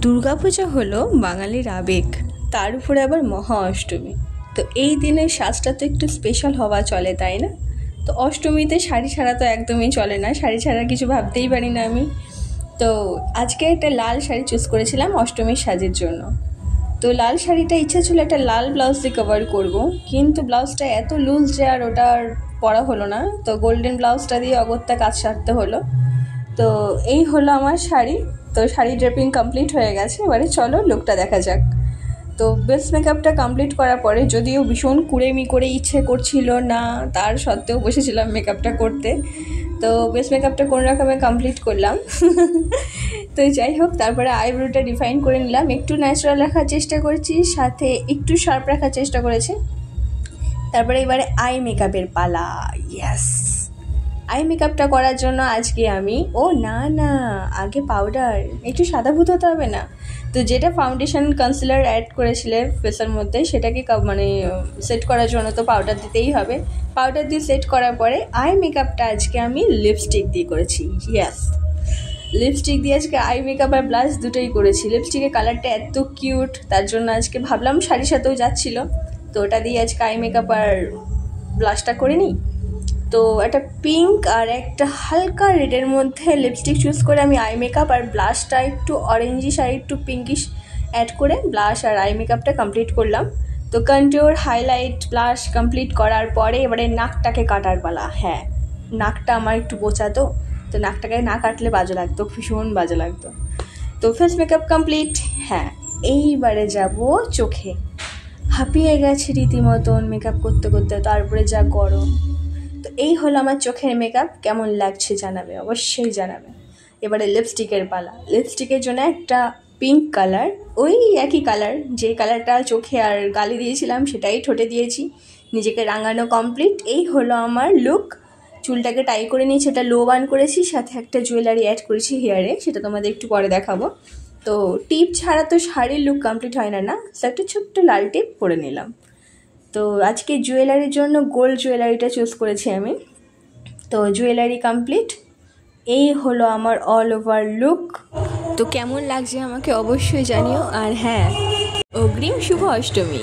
দুর্গাপূজা হলো বাঙালির আবেগ, তার উপরে আবার মহা অষ্টমী। তো এই দিনের সাজটা তো একটু স্পেশাল হওয়া চলে, তাই না? তো অষ্টমীতে শাড়ি ছাড়া তো একদমই চলে না, শাড়ি ছাড়া কিছু ভাবতেই পারি না আমি। তো আজকে একটা লাল শাড়ি চুজ করেছিলাম অষ্টমীর সাজের জন্য। তো লাল শাড়িটা ইচ্ছা ছিল একটা লাল ব্লাউজ দিয়ে কভার করবো, কিন্তু ব্লাউজটা এত লুজ যে আর ওটার পরা হলো না। তো গোল্ডেন ব্লাউজটা দিয়ে অগত্যা কাজ সারতে হলো। তো এই হলো আমার শাড়ি। তো শাড়ি ড্রেপিং কমপ্লিট হয়ে গেছে, এবারে চলো লুকটা দেখা যাক। তো বেস মেকআপটা কমপ্লিট করার পরে, যদিও ভীষণ কুড়েমি করে ইচ্ছে করছিল না, তার সত্ত্বেও বসেছিলাম মেকআপটা করতে। তো বেস মেকআপটা কোনো রকমে কমপ্লিট করলাম। তো যাই হোক, তারপরে আইব্রোটা ডিফাইন করে নিলাম, একটু ন্যাচারাল রাখার চেষ্টা করেছি, সাথে একটু শার্প রাখার চেষ্টা করেছি। তারপরে এবারে আই মেকআপের পালা। ইয়েস, আই মেকআপটা করার জন্য আজকে আমি আগে পাউডার, একটু সাদাভূত হতে হবে না? তো যেটা ফাউন্ডেশন কনসিলার অ্যাড করেছিলে ফেসের মধ্যে, সেটাকে সেট করার জন্য তো পাউডার দিতেই হবে। পাউডার দিয়ে সেট করার পরে আই মেকআপটা আজকে আমি লিপস্টিক দিয়ে করেছি। ইয়েস, লিপস্টিক দিয়ে আজকে আই মেকআপ আর ব্লাশ দুটোই করেছি। লিপস্টিকের কালারটা এত কিউট, তার জন্য আজকে ভাবলাম শাড়ির সাথেও যাচ্ছিলো, তো ওটা দিয়ে আজকে আই মেকআপ আর ব্লাশটা করে নিই। তো একটা পিঙ্ক আর একটা হালকা রেডের মধ্যে লিপস্টিক চুজ করে আমি আই মেকআপ আর ব্লাশটা একটু অরেঞ্জিশ আর একটু পিঙ্কিশ অ্যাড করে ব্লাশ আর আই মেকআপটা কমপ্লিট করলাম। তো কন্ট্যুর, হাইলাইট, ব্লাশ কমপ্লিট করার পরে এবারে নাকটাকে কাটার পালা। হ্যাঁ, নাকটা আমার একটু বোচা, তো নাকটাকে না কাটলে বাজে লাগতো, ভীষণ বাজে লাগতো। তো ফেস মেকআপ কমপ্লিট। হ্যাঁ, এইবারে যাব চোখে। হাঁপিয়ে গেছি রীতিমতন মেকআপ করতে করতে, তারপরে যা গরম। তো এই হলো আমার চোখের মেকআপ, কেমন লাগছে জানাবে, অবশ্যই জানাবে। এবারে লিপস্টিকের পালা। লিপস্টিকের জন্য একটা পিঙ্ক কালার, ওই একই কালার যে কালারটা চোখে আর গালে দিয়েছিলাম সেটাই ঠোঁটে দিয়েছি। নিজেকে রাঙানো কমপ্লিট। এই হলো আমার লুক। চুলটাকে টাই করে নিয়েছি, এটা লো বান করেছি, সাথে একটা জুয়েলারি অ্যাড করেছি হেয়ারে, সেটা তোমাদের একটু পরে দেখাবো। তো টিপ ছাড়া তো শাড়ির লুক কমপ্লিট হয় না, একটা ছোট্ট লাল টিপ পরে নিলাম। তো আজকে জুয়েলারির জন্য গোল্ড জুয়েলারিটা চুজ করেছি আমি। তো জুয়েলারি কমপ্লিট। এই হলো আমার অল ওভার লুক। তো কেমন লাগছে আমাকে অবশ্যই জানিও। আর হ্যাঁ, অগ্রিম শুভ অষ্টমী।